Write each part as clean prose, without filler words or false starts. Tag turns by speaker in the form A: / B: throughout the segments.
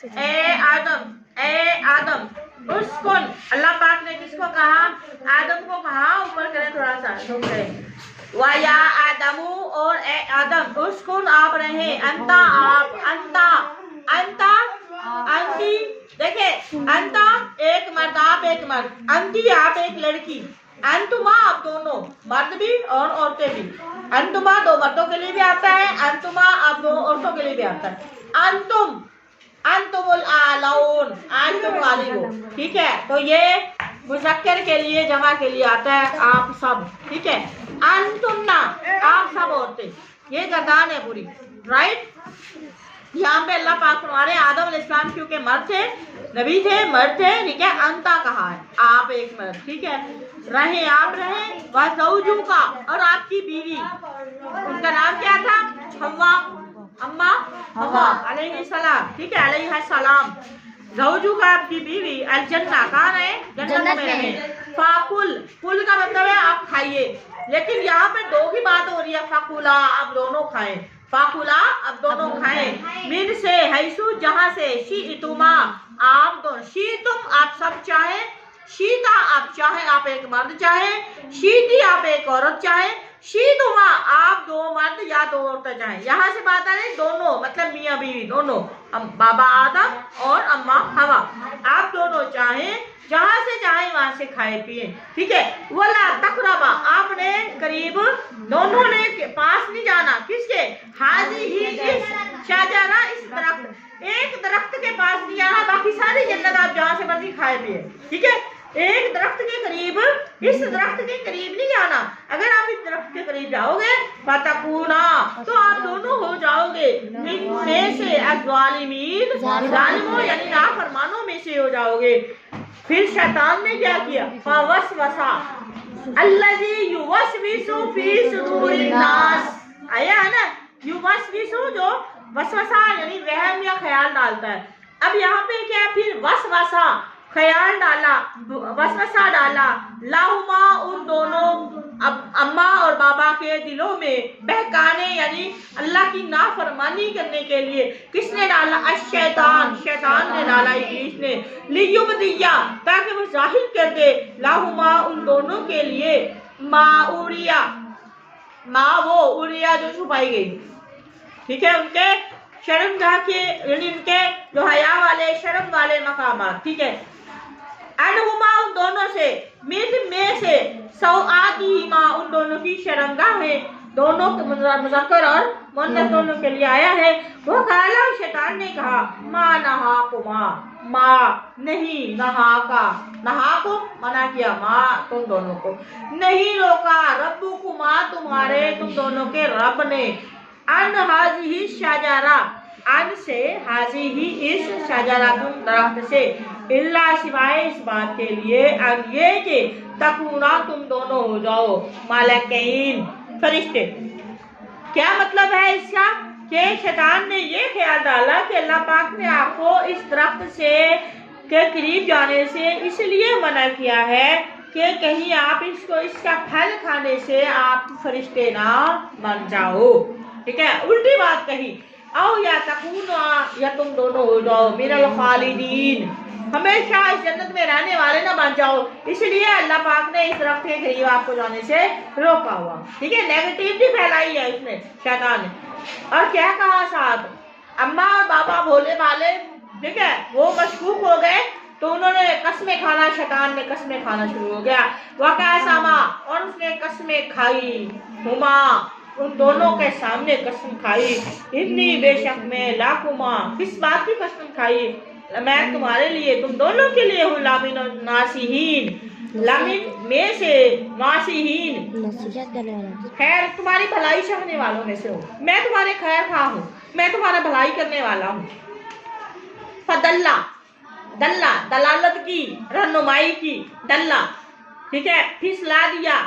A: اے آدم skin, اللہ پاک نے کس کو کہا؟ آدم کو کہا، اوپر کریں تھوڑا سا وَيَا آدَمُ، اور اے آدم اسکن آپ رہیں، انتا آپ، انتا انتی، دیکھیں انتا ایک مرد، آپ ایک مرد، انتی آپ ایک لڑکی، انتما آپ دونوں، مرد بھی اور عورتیں بھی، انتما دو مردوں کے لیے بھی آتا ہے، انتما آپ دو عورتوں کے لیے بھی آتا ہے، انتم الاعلون، آج تم غالب ہو، ٹھیک ہے؟ تو یہ مذکر کے لیے، جمع کے لیے آتا ہے آپ سب، ٹھیک ہے؟ انتمنا آپ سب عورتیں، یہ گردان ہے پوری، رائٹ؟ یہاں پہ اللہ پاک فرما رہے ہیں آدم علیہ السلام کیونکہ مرد تھے، نبی تھے، مرد تھے، ٹھیک ہے؟ انتا کہا ہے، آپ ایک مرد، ٹھیک ہے؟ رہیں آپ رہیں، وَزَوْجُ کا، اور آپ کی بیوی، ان کا نام کیا تھا؟ حوا، اما حوا علیہ السلام، ٹھیک ہے؟ علیہ السلام، زوجو کا آپ کی بیوی، الجنہ کہاں رہے؟ جنت میں رہے، فاکل، کل کا مطلب ہے آپ کھائیے، لیکن یہاں پہ دو کی بات ہو رہی ہے، فاکولا آپ دونوں کھائیں، فاکولا آپ دونوں کھائیں، من سے، حیثو جہاں سے، شئتما آپ دونوں، شئتم آپ سب چاہیں، شیتا آپ چاہیں، آپ ایک مرد چاہیں، شیتی آپ ایک عورت چاہیں، شیتما آپ دو مرد یا دو عورتیں چاہیں، یہاں سے بات آ رہی دونوں، مطلب میاں بیوی دونوں، بابا آدم اور اما حوا، آپ دونوں چاہیں، جہاں سے چاہیں وہاں سے کھائے پیئے، ٹھیک ہے؟ وَلَا تَقْرَبَا آپ نے قریب، دونوں نے پاس نہیں جانا، کس کے؟ حاضی اس شجرہ، اس درخت، ایک درخت کے پاس نہیں جانا، باقی ساری جنت آپ جہاں سے مرضی کھائے پیئے، ٹھیک ہے؟ ایک درخت کے قریب، اس درخت کے قریب نہیں جانا، اگر آپ اس درخت کے قریب جاؤ گے فَتَكُونَا تو آپ دونوں ہو جاؤ گے، میں سے الظالمین، ظالموں یعنی نافرمانوں میں سے ہو جاؤ گے۔ پھر شیطان نے کیا کیا؟ فَوَسْوَسَ الَّذِي يُوَسْوِسُ فِي صُدُورِ النَّاسِ، آیا ہے نا؟ یوسوسو جو وسوسہ یعنی وہم یا خیال ڈالتا ہے، اب یہاں پہ کیا ہے؟ پھر وسوسہ خیال ڈالا، وسوسہ ڈالا، لاہما ان دونوں، اماں اور بابا کے دلوں میں، بہکانے یعنی اللہ کی نافرمانی کرنے کے لیے، کس نے ڈالا؟ الشیطان، شیطان نے ڈالا، ابلیس نے، لیبدیا تاکہ وہ ظاہر کر دے، لاہما ان دونوں کے لیے، ما اوریا، ما وہ اوریا جو چھپائی گئی، ٹھیک ہے؟ ان کے شرمگاہ کے یعنی ان کے جو حیا والے شرم والے مقامات، ٹھیک ہے؟ انہما ان دونوں سے، میں سے، سوآتہما ان دونوں کی شرمگاہ ہے، دونوں مذکر اور مؤنث دونوں کے لیے آیا ہے، وہ کالا شیطان نے کہا، ما نہاکما، ما نہیں، نہاکم منع کیا، ما تم دونوں کو نہیں روکا، ربکما تمہارے تم دونوں کے رب نے، ان ہذہ شجرہ ان سے، ہذہ اس شجرہ درخت سے، اللہ سوائے اس بات کے لیے، ان یہ کہ تکونا تم دونوں ہو جاؤ، ملکین فرشتے۔ کیا مطلب ہے اس کا؟ کہ شیطان نے یہ خیال ڈالا کہ اللہ پاک نے آپ کو اس درخت سے کے قریب جانے سے اس لیے منع کیا ہے کہ کہیں آپ اس کا پھل کھانے سے آپ فرشتے نہ بن جاؤ، ٹھیک ہے؟ الٹی بات کہی، او یا تکونا یا تم دونوں ہو جاؤ، من الخالدین ہمیشہ اس جنت میں رہنے والے نہ بن جاؤ، اس لیے اللہ پاک نے اس درخت کے قریب آپ کو جانے سے روکا ہوا، ٹھیک ہے؟ نیگیٹیوٹی پھیلائی ہے اس نے، شیطان نے، اور کیا کہا ساتھ؟ اماں اور بابا بھولے والے، ٹھیک ہے؟ وہ مشکوک ہو گئے تو انہوں نے قسمیں کھانا، شیطان نے قسمیں کھانا شروع ہو گیا، وَقَسَمَا اور اس نے قسمیں کھائی، ہما ان دونوں کے سامنے قسم کھائی، انی بے شک میں، لاکما کس بات کی قسم کھائی؟ میں تمہارے لیے تم دونوں کے لیے ہوں، لامن الناسین، لامن میں سے، ناسین خیر تمہاری بھلائی چاہنے والوں میں سے ہوں، میں تمہارے خیر خواہ ہوں، میں تمہارا بھلائی کرنے والا ہوں۔ فدلہ دلہ دلالت کی، رہنمائی کی، دلہ، ٹھیک ہے؟ پھسلا دیا،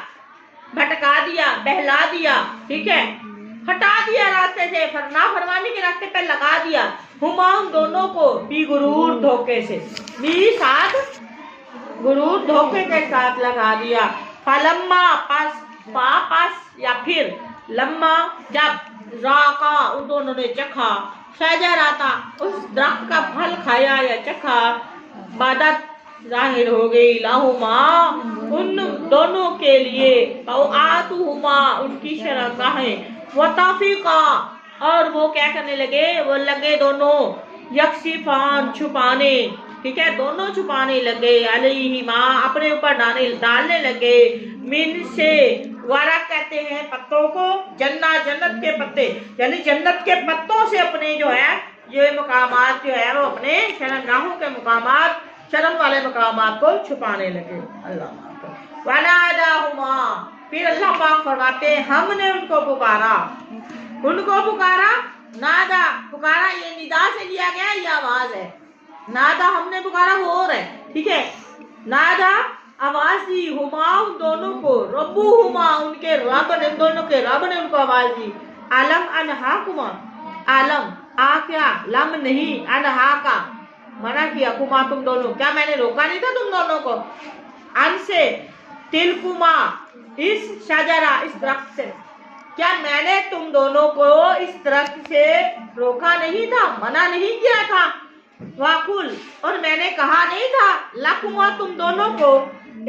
A: بھٹکا دیا، بہلا دیا، ٹھیک ہے؟ ہٹا دیا راستے سے، نافرمانی کے راستے پہ لگا دیا، ہما ان دونوں کو، بی غرور دھوکے سے، بی ساتھ غرور دھوکے کے ساتھ لگا دیا، فلما پس یا پھر، لما جب، ذاقا ان دونوں نے چکھا، शजरा था, उस दरख्त का फल खाया या चखा, बादत जाहिर हो गई लाहुमा, उन दोनों के लिए, आतुहुमा, उनकी शरकाहें, व ताफिका, और वो क्या करने लगे, वो लगे दोनों, यक्शिफान, छुपाने, ठीक है, दोनों छुपाने लगे, अलैहिमा, अपने ऊपर डालने लगे, मिन से, वारा कहते हैं पत्तों को, जन्नत के पत्ते, यानी जन्नत के पत्तों से अपने जो है ये मकामात जो है वो अपने शरमगाहों के मकामात, शर्म वाले मकामात को छुपाने लगे। अल्लाह वनादाहुमा, फिर अल्लाह पाक फरमाते हमने उनको पुकारा, नादा, पुकारा ये निदा से लिया गया, ये आवाज है, नादा हमने पुकारा वो और है, ठीक है, नादा आवाज दी, हुमा उन दोनों को, रब्बू हुमा उनके रब ने, दोनों के रब ने उनको आवाज दी, आलम अनहाकुमा, आलम आ क्या, लम नहीं, अनहा का मना किया, कुमा तुम दोनों, क्या मैंने रोका नहीं था तुम दोनों को, अन से, तिलकुमा इस शजरा, इस दरख्त से, क्या मैंने तुम दोनों को इस दरख्त से रोका नहीं था, मना नहीं किया था, वाकुल, और मैंने कहा नहीं था, लकुमा तुम दोनों को,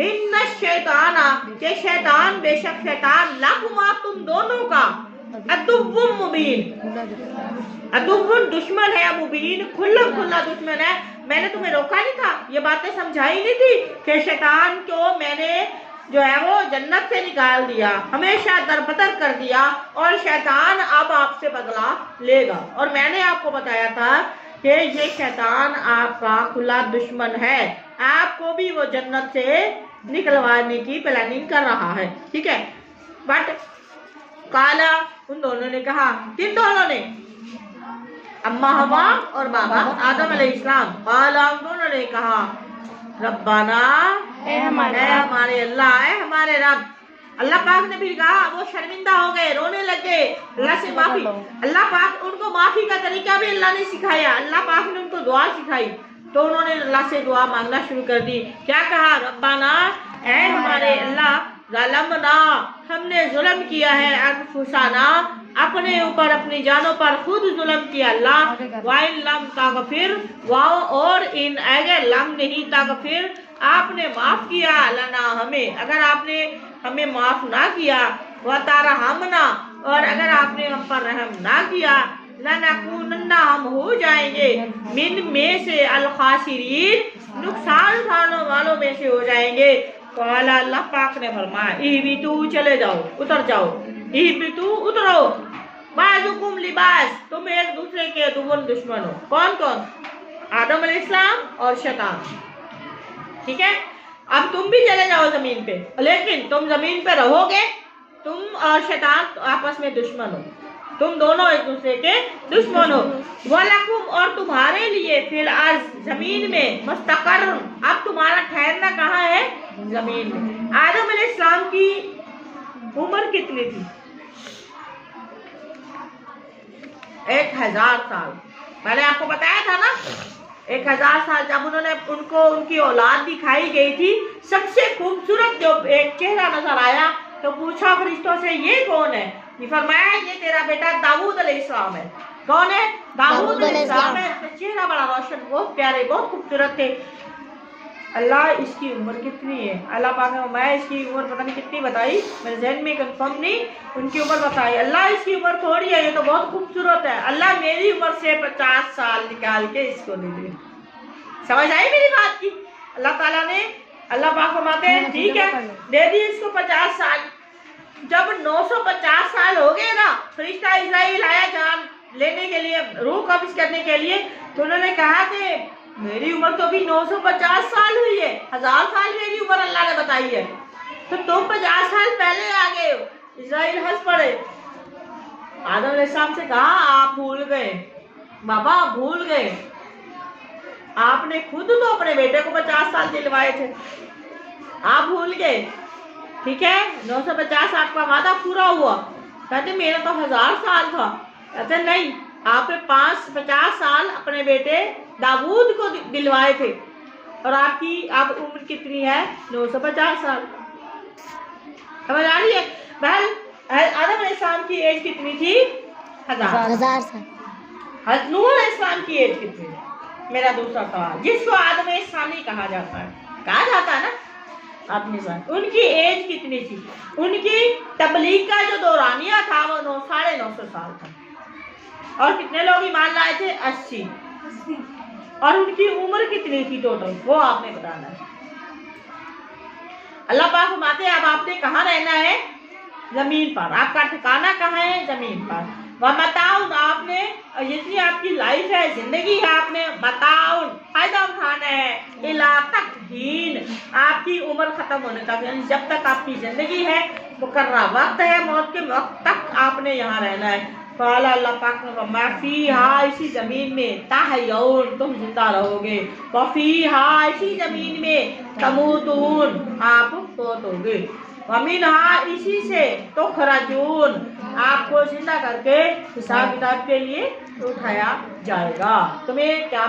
A: इन्ना शैताना, के शैतान, बेशक शैतान, लकुमा तुम दोनों का, अदुव्वुम मुबीन, अदुव्वुन दुश्मन है, मुबीन खुला दुश्मन है, मैंने तुम्हें रोका नहीं था, ये बातें समझाई नहीं थी कि शैतान को मैंने जो है वो जन्नत से निकाल दिया, हमेशा दरबदर कर दिया, और शैतान अब आपसे बदला लेगा, और मैंने आपको बताया था कि ये शैतान आपका खुला दुश्मन है, आपको भी वो जन्नत से निकलवाने की प्लानिंग कर रहा है, ठीक है, बट काला, उन दोनों ने कहा, किन दोनों ने, अम्मा हवा और बाबा आदम अलैहिस्सलाम, काला उन दोनों ने कहा, रब्बाना, ए हमारे अल्लाह, ए हमारे रब, अल्लाह पाक ने फिर कहा, वो शर्मिंदा हो गए, रोने लगे, अल्लाह से माफी, अल्लाह पाक उनको माफी का तरीका भी अल्लाह ने सिखाया, अल्लाह पाक ने उनको दुआ सिखाई, तो उन्होंने अल्लाह से दुआ मांगना शुरू कर दी, क्या कहा, रब्बाना, ए हमारे अल्लाह, ज़लमना, हमने जुल्म किया है, अनफुसाना, अपने ऊपर, अपनी जानों पर खुद जुल्म किया, अल्लाह, वाइन लम तागफिर, वाओ और इन, अगर लम नहीं तागफिर, आपने माफ किया, लना हमें, अगर आपने हमें माफ ना किया, व तारा हमना, और अगर आपने हम पर रहम ना किया, लनकुनन्ना, हम हो जाएंगे, मिन में से, अल खासिरीन, नुकसान उठाने वालों में से हो जाएंगे, काला, अल्लाह पाक ने फरमाया, इहबितू, चले जाओ, उतर जाओ, इहबितू, उतरो, बाजुकुम लिबास, तुम एक दूसरे के दुश्मन हो, कौन कौन, आदम अलैहिस्सलाम और शैतान, ठीक है, अब तुम भी चले जाओ जमीन पे, लेकिन तुम जमीन पे रहोगे, तुम और शैतान आपस में दुश्मन हो, तुम दोनों एक दूसरे के दुश्मन हो, वलकुम, और तुम्हारे लिए, फिल अर्ज़, जमीन में, मुस्तकर, अब तुम्हारा ठहरना कहाँ है, जमीन में। आदम अलैहिस्सलाम की उम्र कितनी थी, 1000 साल, मैंने आपको बताया था ना, 1000 साल, जब उन्होंने उनको उनकी औलाद दिखाई गई थी, सबसे खूबसूरत जो एक चेहरा नजर आया, तो पूछा फरिश्तों से, ये कौन है, ये फरमाया, ये तेरा बेटा दाऊद अलैहिस्सलाम है, कौन है, दाऊद अलैहिस्सलाम है, चेहरा बड़ा रोशन, बहुत प्यारे, बहुत खूबसूरत थे, अल्लाह इसकी उम्र कितनी है, अल्लाह पाक ने मैं इसकी उम्र पता नहीं कितनी बताई, मेरे जहन में कंफर्म नहीं, उनकी उम्र बताई, अल्लाह इसकी उम्र थोड़ी है, ये तो बहुत खूबसूरत है, अल्लाह मेरी उम्र से 50 साल निकाल के इसको दे दे, समझ आई मेरी बात की, अल्लाह ताला ने, अल्लाह पाक फरमाते हैं ठीक है, दे दी इसको 50 साल, जब 950 साल हो गए ना, फरिश्ता इजराइल आया जान लेने के लिए, रूह कब्ज करने के लिए, तो उन्होंने कहा कि मेरी उम्र तो अभी 950 साल हुई है, 1000 साल मेरी उम्र अल्लाह ने बताई है, तो तुम 50 साल पहले आ गए हो, इजराइल हंस पड़े, आदम अलैहिस्सलाम से कहा, आप भूल गए बाबा, आप भूल गए, आपने खुद तो अपने बेटे को 50 साल दिलवाए थे, आप भूल गए, ठीक है, 950 आपका वादा पूरा हुआ, कहते मेरा तो 1000 साल था, कहते नहीं, आपने 50 साल अपने बेटे दाऊद को दिलवाए थे, और आपकी अब उम्र कितनी है, 950 साल, समझ आ रही है, बहल आदम अलैहिस्सलाम की एज कितनी थी, 1000 साल, हज़रत नूह अलैहिस्सलाम की एज कितनी है? मेरा दूसरा सवाल, जिसको आदम सानी कहा जाता है ना आपने सुना, उनकी एज कितनी थी? उनकी तबलीग का जो दौरानिया था वो 950 साल था। और कितने लोग ईमान लाए थे? 80। और उनकी उम्र कितनी थी टोटल, वो आपने बताना है। अल्लाह पाक फरमाते हैं अब आपने कहाँ रहना है? जमीन पर। आपका ठिकाना कहाँ है? जमीन पर। वह मताउन, आपने जितनी आपकी लाइफ है, जिंदगी है, आपने मताउन फायदा उठाना है। इला तक हीन, आपकी उम्र खत्म होने तक, यानी जब तक आपकी जिंदगी है, मुकर्रा वक्त है, मौत के वक्त तक आपने यहाँ रहना है। काला अल्लाह पाक ने फरमाया फीहा, इसी जमीन में, ताहयौन, तुम जिंदा रहोगे, वफीहा, इसी जमीन में, तमूतून, आप फौत होगे, वमिनहा, इसी से, तुखरजून, आपको जिंदा करके हिसाब किताब के लिए उठाया जाएगा। तुम्हें क्या